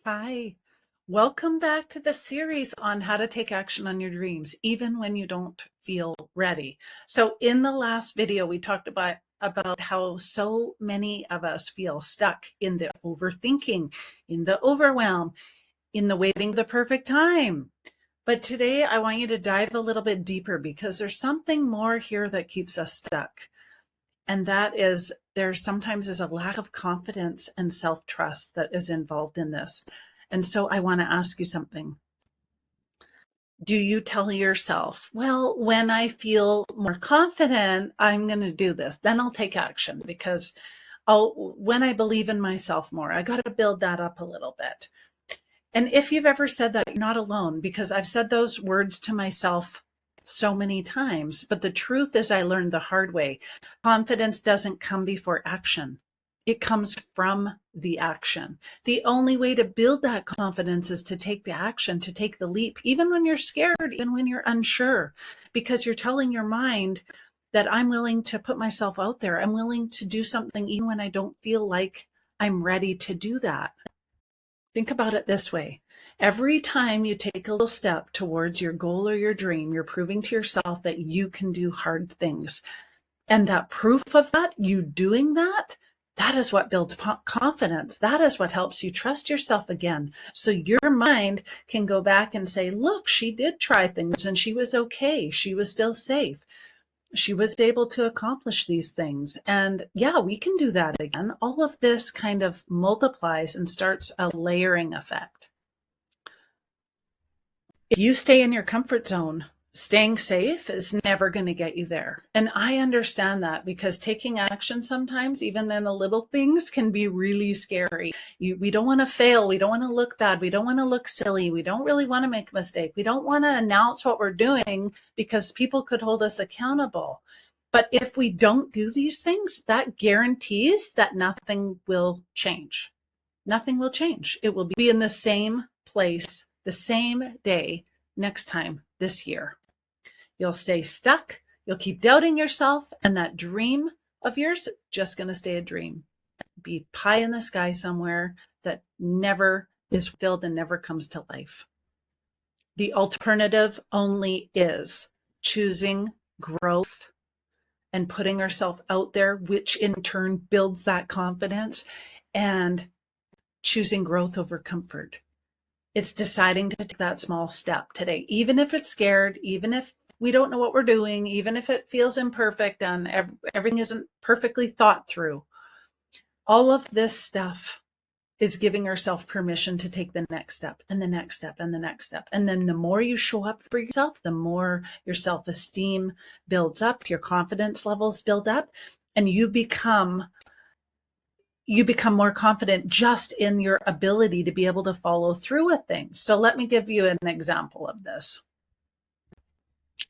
Hi, welcome back to the series on how to take action on your dreams, even when you don't feel ready. So in the last video, we talked about how so many of us feel stuck in the overthinking, in the overwhelm, in the waiting for the perfect time. But today I want you to dive a little bit deeper because there's something more here that keeps us stuck. And that is there sometimes is a lack of confidence and self-trust that is involved in this. And so I want to ask you something. Do you tell yourself, well, when I feel more confident, I'm going to do this, then I'll take action because when I believe in myself more, I got to build that up a little bit. And if you've ever said that, you're not alone because I've said those words to myself so many times. But the truth is, I learned the hard way. Confidence doesn't come before action. It comes from the action. The only way to build that confidence is to take the action, to take the leap, even when you're scared, even when you're unsure, because you're telling your mind that I'm willing to put myself out there. I'm willing to do something even when I don't feel like I'm ready to do that. Think about it this way. Every time you take a little step towards your goal or your dream, you're proving to yourself that you can do hard things. And that proof of that, you doing that, that is what builds confidence. That is what helps you trust yourself again. So your mind can go back and say, look, she did try things and she was okay. She was still safe. She was able to accomplish these things. And yeah, we can do that again. All of this kind of multiplies and starts a layering effect. If you stay in your comfort zone, staying safe is never going to get you there. And I understand that because taking action sometimes, even in the little things, can be really scary. We don't want to fail. We don't want to look bad. We don't want to look silly. We don't really want to make a mistake. We don't want to announce what we're doing because people could hold us accountable. But if we don't do these things, that guarantees that nothing will change. Nothing will change. It will be in the same place, the same day next time this year. You'll stay stuck. You'll keep doubting yourself. And that dream of yours just going to stay a dream. Be pie in the sky somewhere that never is filled and never comes to life. The alternative only is choosing growth and putting ourselves out there, which in turn builds that confidence, and choosing growth over comfort. It's deciding to take that small step today, even if it's scared, even if we don't know what we're doing, even if it feels imperfect and everything isn't perfectly thought through. All of this stuff is giving ourselves permission to take the next step and the next step and the next step. And then the more you show up for yourself, the more your self-esteem builds up, your confidence levels build up, and you become more confident just in your ability to be able to follow through with things. So let me give you an example of this.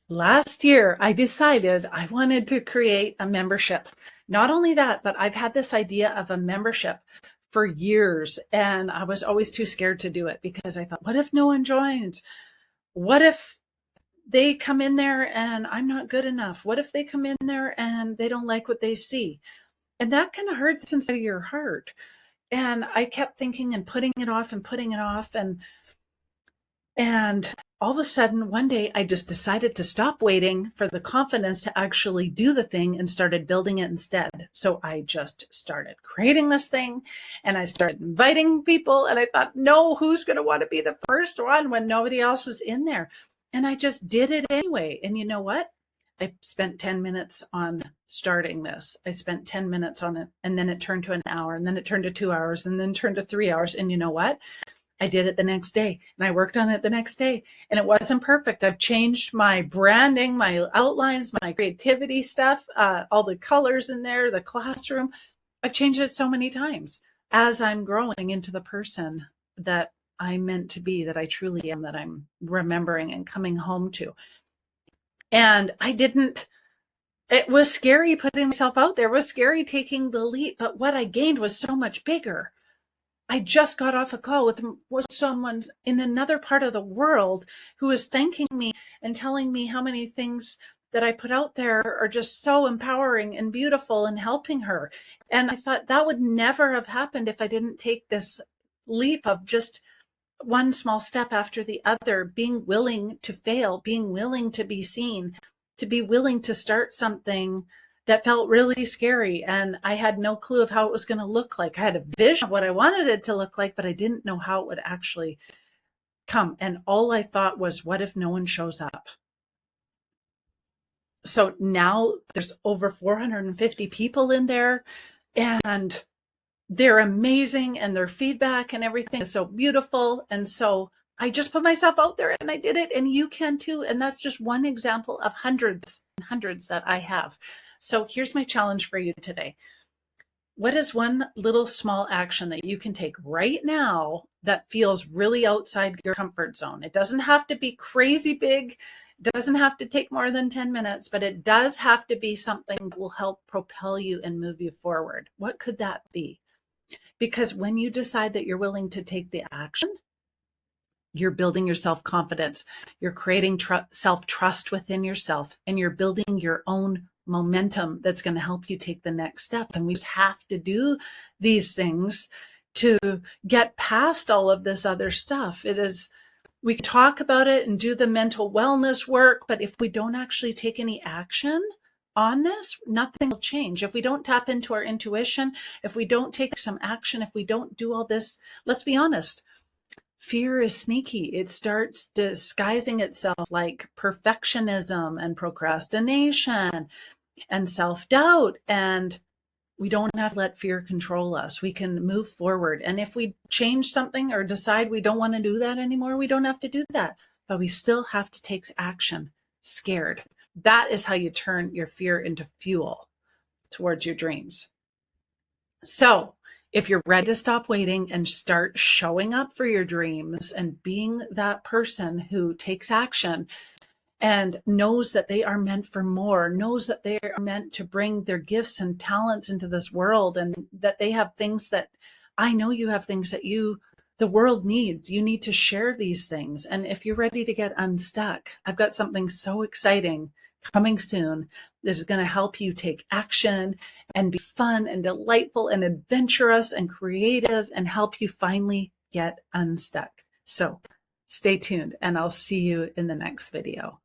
Last year, I decided I wanted to create a membership. Not only that, but I've had this idea of a membership for years, and I was always too scared to do it because I thought, what if no one joins? What if they come in there and I'm not good enough? What if they come in there and they don't like what they see? And that kind of hurts inside of your heart. And I kept thinking and putting it off and putting it off. And all of a sudden, one day, I just decided to stop waiting for the confidence to actually do the thing and started building it instead. So I just started creating this thing and I started inviting people. And I thought, no, who's going to want to be the first one when nobody else is in there? And I just did it anyway. And you know what? I spent 10 minutes on starting this. I spent 10 minutes on it, and then it turned to an hour, and then it turned to 2 hours, and then turned to 3 hours. And you know what? I did it the next day, and I worked on it the next day, and it wasn't perfect. I've changed my branding, my outlines, my creativity stuff, all the colors in there, the classroom. I've changed it so many times as I'm growing into the person that I'm meant to be, that I truly am, that I'm remembering and coming home to. And it was scary putting myself out there. It was scary taking the leap, but what I gained was so much bigger. I just got off a call with someone in another part of the world who was thanking me and telling me how many things that I put out there are just so empowering and beautiful and helping her. And I thought that would never have happened if I didn't take this leap of just one small step after the other, being willing to fail, being willing to be seen, to be willing to start something that felt really scary. And I had no clue of how it was going to look like. I had a vision of what I wanted it to look like, but I didn't know how it would actually come. And all I thought was, what if no one shows up? So now there's over 450 people in there, and they're amazing, and their feedback and everything is so beautiful. And so I just put myself out there and I did it, and you can too. And that's just one example of hundreds and hundreds that I have. So here's my challenge for you today. What is one little small action that you can take right now that feels really outside your comfort zone? It doesn't have to be crazy big. It doesn't have to take more than 10 minutes, but it does have to be something that will help propel you and move you forward. What could that be? Because when you decide that you're willing to take the action, you're building your self-confidence, you're creating self-trust within yourself, and you're building your own momentum that's going to help you take the next step. And we just have to do these things to get past all of this other stuff. We can talk about it and do the mental wellness work, but if we don't actually take any action on this, nothing will change. If we don't tap into our intuition, if we don't take some action, if we don't do all this, let's be honest, fear is sneaky. It starts disguising itself like perfectionism and procrastination and self-doubt. And we don't have to let fear control us. We can move forward. And if we change something or decide we don't want to do that anymore, we don't have to do that. But we still have to take action, scared. That is how you turn your fear into fuel towards your dreams. So if you're ready to stop waiting and start showing up for your dreams and being that person who takes action and knows that they are meant for more, knows that they are meant to bring their gifts and talents into this world, and that they have things that I know you have things that the world needs. You need to share these things. And if you're ready to get unstuck, I've got something so exciting coming soon that is going to help you take action and be fun and delightful and adventurous and creative and help you finally get unstuck. So stay tuned, and I'll see you in the next video.